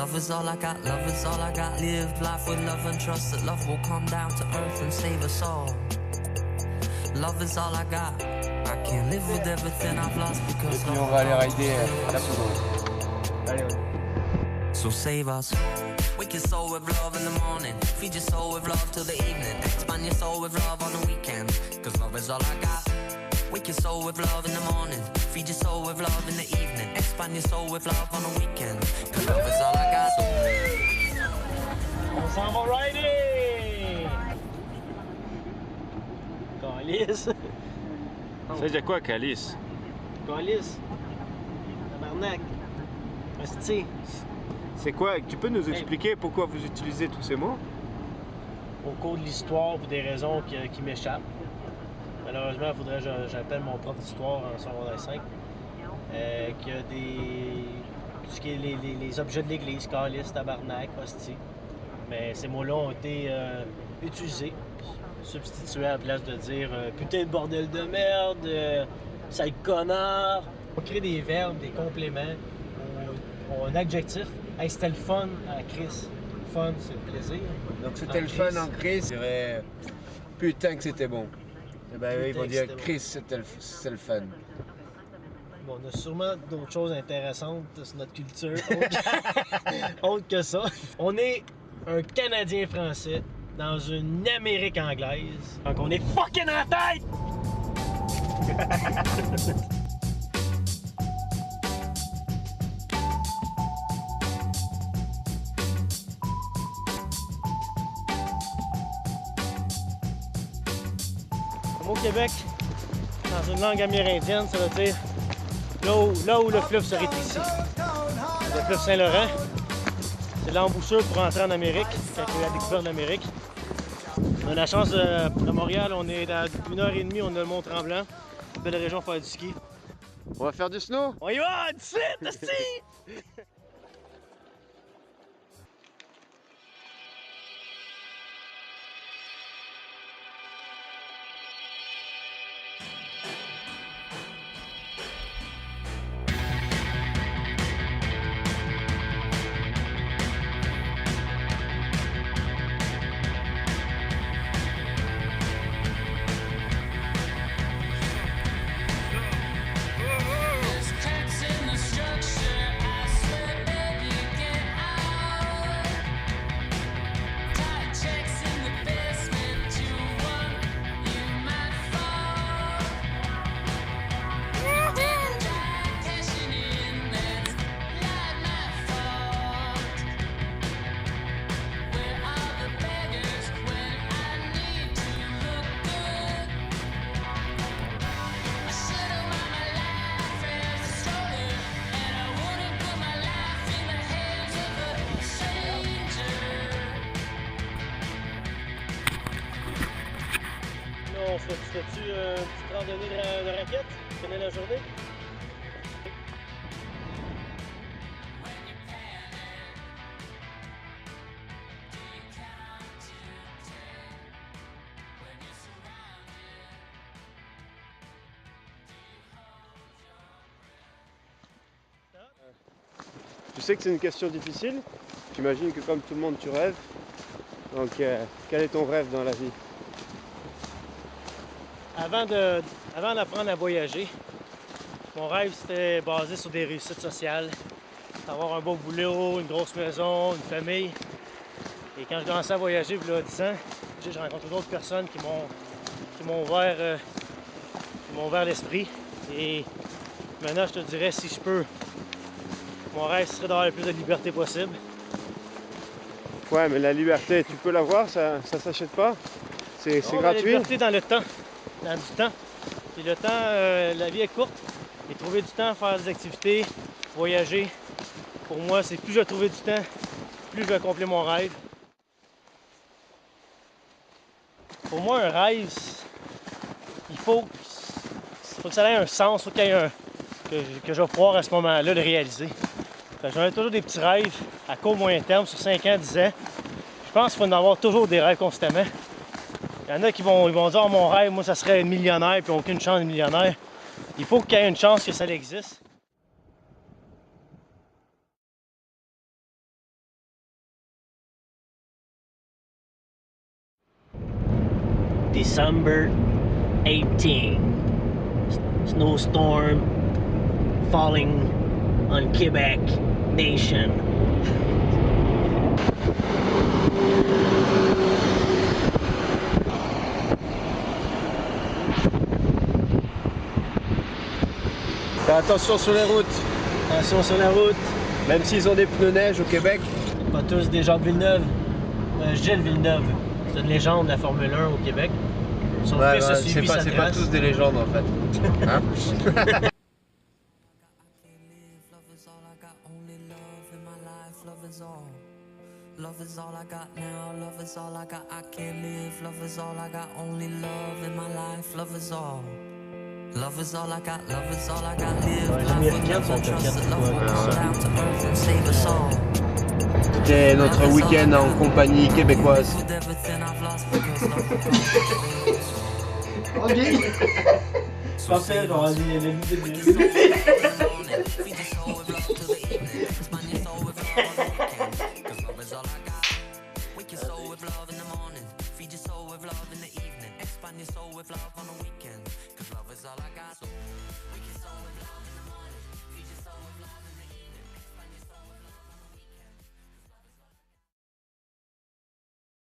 Love is all I got, love is all I got. Live life with love and trust that love will come down to earth and save us all. Love is all I got. I can't live with everything I've lost because Et puis on va aller rider la poudre. Allez, so save us. Wake your soul with love in the morning. Feed your soul with love till the evening. Expand your soul with love on the weekend. Cause love is all I got. Wake your soul with love in the morning. Feed your soul with love in the evening. Expand your soul with love on the weekend. Cause love is all I got. On s'en va rider! Calice! Ça veut dire quoi, calice? Calice! Tabarnak! Asti! C'est quoi? Tu peux nous expliquer pourquoi vous utilisez tous ces mots? Au cours de l'histoire, pour des raisons qui m'échappent. Malheureusement, il faudrait que j'appelle mon prof d'histoire en secondaire 5. Qu'il y a tout ce qui est les objets de l'église, calice, tabarnak, hostie. Mais ces mots-là ont été utilisés, substitués à la place de dire putain de bordel de merde, sale connard. On crée des verbes, des compléments, ou un adjectif. Hey, c'était le fun à Chris. Fun, c'est le plaisir. donc c'était le fun en Chris. Je dirais putain que c'était bon. Et ben eux, ils vont dire Chris, c'est le fun. Bon, on a sûrement d'autres choses intéressantes sur notre culture, autre que ça. On est un Canadien français dans une Amérique anglaise. Donc on est fucking en tête! Comme au Québec, dans une langue amérindienne, ça veut dire là où le fleuve se rétrécit. Le fleuve Saint-Laurent, c'est l'embouchure pour entrer en Amérique, quand il y a la découverte de l'Amérique. On a la chance à Montréal, on est à 1h30, on a le Mont-Tremblant, belle région pour faire du ski. On va faire du snow? On y va, 17, si! On se fait-tu une petite randonnée de raquettes? Tu connais la journée? Tu sais que c'est une question difficile. J'imagine que comme tout le monde, tu rêves. Donc, quel est ton rêve dans la vie? Avant d'apprendre à voyager, mon rêve c'était basé sur des réussites sociales. Avoir un beau boulot, une grosse maison, une famille. Et quand je commençais à voyager, il y a 10 ans, j'ai rencontré d'autres personnes qui m'ont ouvert l'esprit. Et maintenant, je te dirais, si je peux, mon rêve serait d'avoir le plus de liberté possible. Ouais, mais la liberté, tu peux l'avoir, ça s'achète pas. C'est gratuit. La liberté dans le temps, dans du temps. Et le temps, la vie est courte. Et trouver du temps à faire des activités, voyager, pour moi, c'est plus je vais trouver du temps, plus je vais accomplir mon rêve. Pour moi, un rêve, il faut que ça ait un sens, il faut qu'il y ait que je vais pouvoir à ce moment-là le réaliser. J'en ai toujours des petits rêves à court moyen terme, sur 5 ans, 10 ans. Je pense qu'il faut en avoir toujours des rêves constamment. Il y en a qui vont dire, oh, mon rêve, moi, ça serait être millionnaire, puis aucune chance de millionnaire. Il faut qu'il y ait une chance que ça existe. December 18. Snowstorm falling on Quebec Nation. Fais attention sur les routes, Attention sur la route. même s'ils ont des pneus neige au Québec. Pas tous des gens de Villeneuve. Gilles Villeneuve, c'est une légende de la Formule 1 au Québec. Son fils a suivi sa c'est pas trace. tous des légendes en fait. Hein? Love is all I got now, love is all I got, I can't live. Love is all I got, only love in my life, love is all. Love is all I got, love is all I got, live life with love and trust that love will come down to earth and save us all. C'était notre week-end en compagnie québécoise. With everything I've lost because love will come to us. Parfait, on va dire les vidéos. Feed your soul with love till the evening, expand your soul with love on the weekend, 'cause love is all I got. Wake your soul with love in the morning, feed your soul with love in the evening, expand your soul with love on the weekend, 'cause love is all I got. So